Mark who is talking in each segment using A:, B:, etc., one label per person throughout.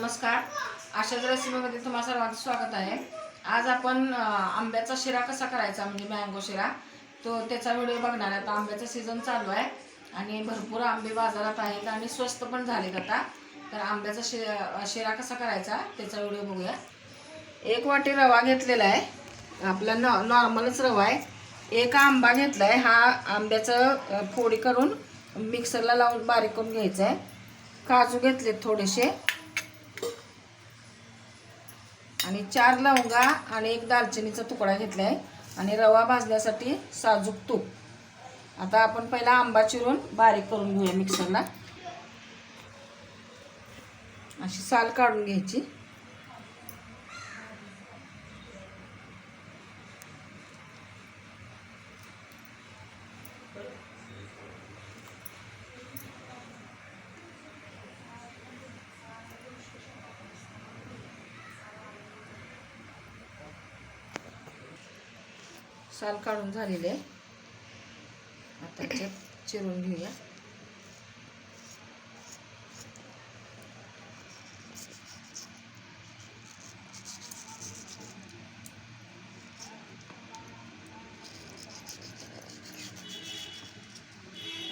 A: नमस्कार. आशाच रेसिपीमध्ये तुम्हा सर्वांचं स्वागत आहे. आज आपण आंब्याचा शिरा कसा करायचा म्हणजे मँगो शिरा तो त्याचा व्हिडिओ बघणार आहे. आता आंब्याचा सीझन चालू आहे आणि भरपूर आंबे बाजारात आहेत आणि स्वस्त पण झालेत आता. तर आंब्याचा शिरा कसा करायचा त्याचा व्हिडिओ बघूया. 1 वाटी रवा घेतलेला आहे. आपला नॉर्मलच रवा आहे. 1 आंबा घेतला आहे. हा आंब्याचं फोडी करून मिक्सरला लावून बारीक करून घ्यायचा आहे. काजू घेतलेत थोडेसे आणि 4 लवंगा आणि 1 दालचिनीचा तुकडा घेतलाय आणि रवा भाजण्यासाठी साजूक तूप. आता आपण पहिला आंबा चिरून बारीक करून घेऊया मिक्सरला. अशी साल काढून घ्यायची. साल काढून झालेले आता याच्यात चिरून घेऊया.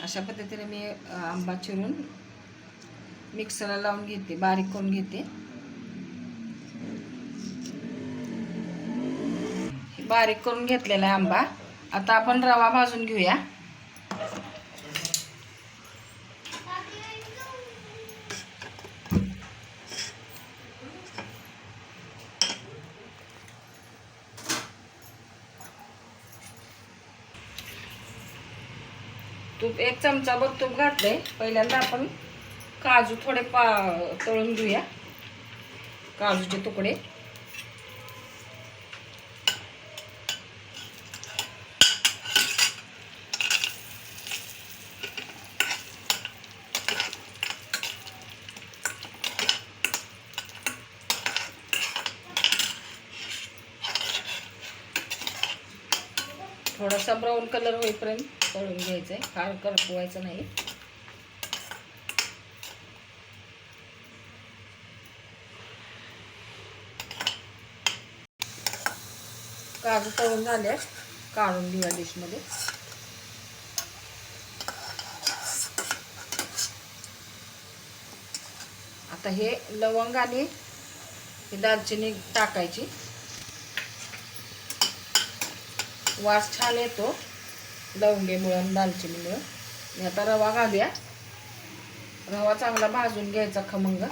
A: अशा पद्धतीने मी आंबा चिरून मिक्सरला लावून घेते, बारीक करून घेते. बारीक करून घेतलेला आहे आंबा. आता आपण रवा भाजून घेऊया. तूप 1 चमचाभर तूप घातले. पहिल्यांदा आपण काजू थोडे तळून घेऊया. काजूचे तुकडे थोडासा ब्राऊन कलर होईपर्यंत तळून घ्यायचं आहे. फार करपवायचं नाही. काजू तळून झाले काढून घेऊया डिशमध्ये. आता हे लवंग आणि दालचिनी टाकायची. वास छान येतो लवंगेमुळे आणि दालचिनीमुळे. आता रवा घालूया. रवा चांगला भाजून घ्यायचा खमंग.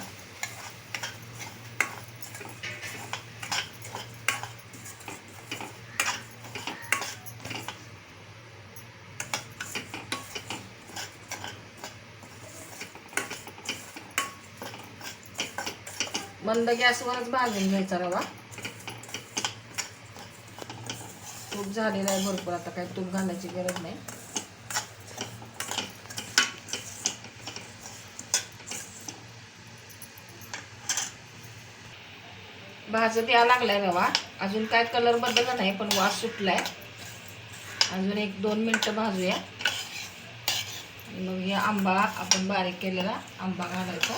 A: मंद गॅसवरच भाजून घ्यायचा रवा. तूप झालेला आहे भरपूर. आता काही तूप घालायची गरज नाही. भाजत यायला लागलाय रवा. अजून काय कलर बदलला नाही पण वास सुटलाय. अजून 1-2 मिनिटं भाजूया. मग हे आंबा आपण बारीक केलेला आंबा घालायचा.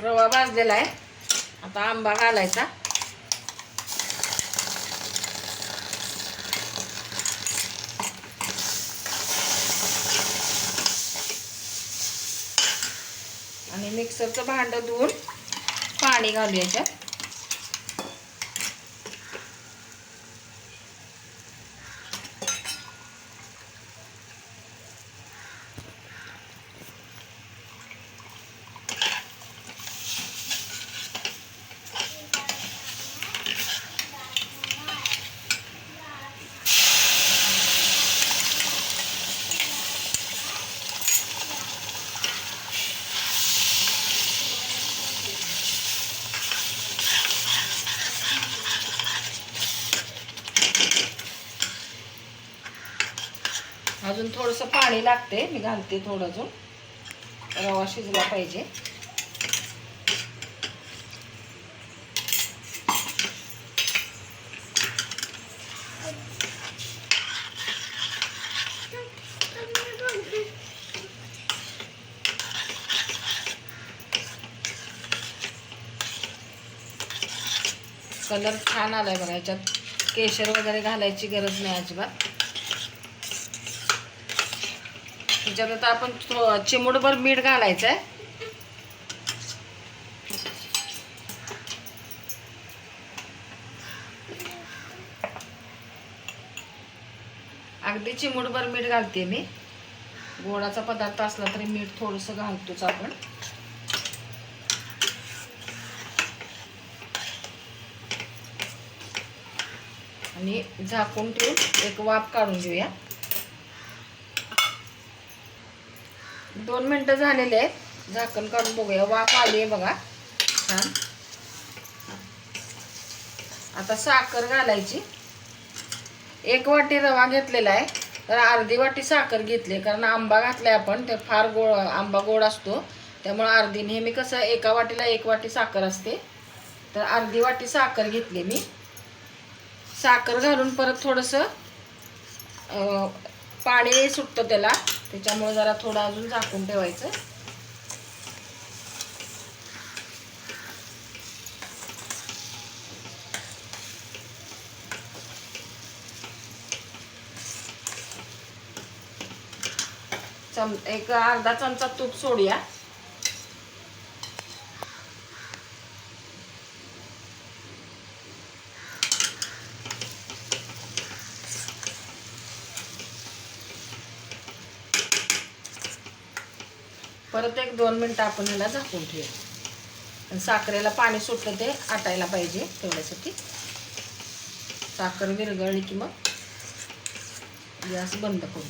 A: रवा भाजलेला आहे. आता आंबा घालायचा. आणि मिक्सरचं भांडं धुवून पाणी घालू याच्यात. अजून थोडंसं पाणी लागते. मी घालते थोडं अजून. रवा शिजला पाहिजे. कलर छान आलाय बघा. ह्याच्यात केशर वगैरे घालायची गरज नाही अजिबात. ह्याच्यात आता आपण चिमूटभर मीठ घालायचं आहे. अगदी चिमूटभर मीठ घालते मी. गोडाचा पदार्थ असला तरी मीठ थोडंसं घालतोच आपण. आणि झाकून ठेवून एक वाफ काढून घेऊया. 2 मिनिटं झालेले आहेत. झाकण काढून बघूया. वाफ आली आहे बघा छान. आता साखर घालायची. 1 वाटी रवा घेतलेला आहे, तर अर्धी वाटी साखर घेतली. कारण आंबा घातलाय आपण, ते फार गोड, आंबा गोड असतो, त्यामुळे अर्धी. नेहमी कसं एका वाटीला 1 वाटी साखर असते, तर अर्धी वाटी साखर घेतली मी. साखर घालून परत थोडंसं पाणी सुटतं त्याला, त्याच्यामुळे जरा थोडं अजून झाकून ठेवायचं. एक अर्धा चमचा तूप सोडूया. परत एक 2 मिनिटं आपण ह्याला झाकून ठेवूया. साखरेला पाणी सुटलं ते आटायला पाहिजे, तेवढ्यासाठी. साखर विरघळली की मग गॅस बंद करू.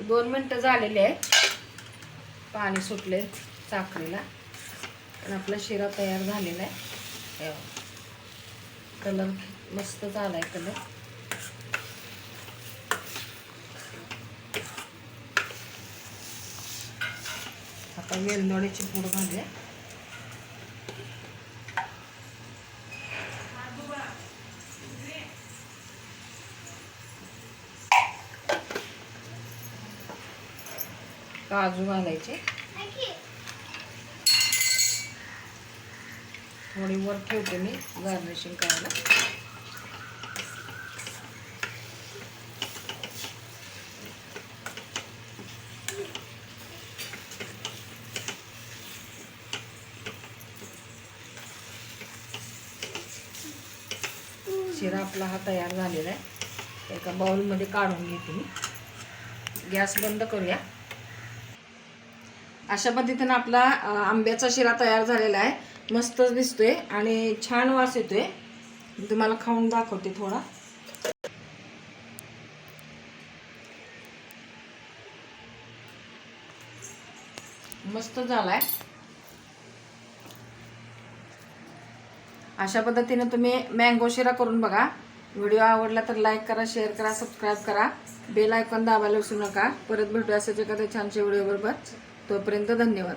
A: दोन मिनिटं झालेले आहे. पाणी सुटले साखरेला आणि आपला शिरा तयार झालेला आहे. कलर मस्त झालाय कलर. आता वेलदोड्याची पूड घालूया. काजू घालायचे. थोडी वर ठेवते मी गार्निशिंग करायला. शिरा आपला हा तयार झालेला आहे. एका बाउलमध्ये काढून घेते मी. गॅस बंद करूया. अशा पद्धतीने आपला आंब्याचा शिरा तयार झालेला आहे. मस्तच दिसतोय आणि छान वास येतोय. तुम्हाला खाऊन दाखवते थोडा. मस्त झालाय. अशा पद्धतीने तुम्ही मँगो शिरा करून बघा. व्हिडिओ आवडला तर लाईक करा, शेअर करा, सबस्क्राईब करा. बेल आयकॉन दाबायला विसरू नका. परत भेटूया असेच एखाद्या छानशा व्हिडिओ बरोबर. तोपर्यंत धन्यवाद.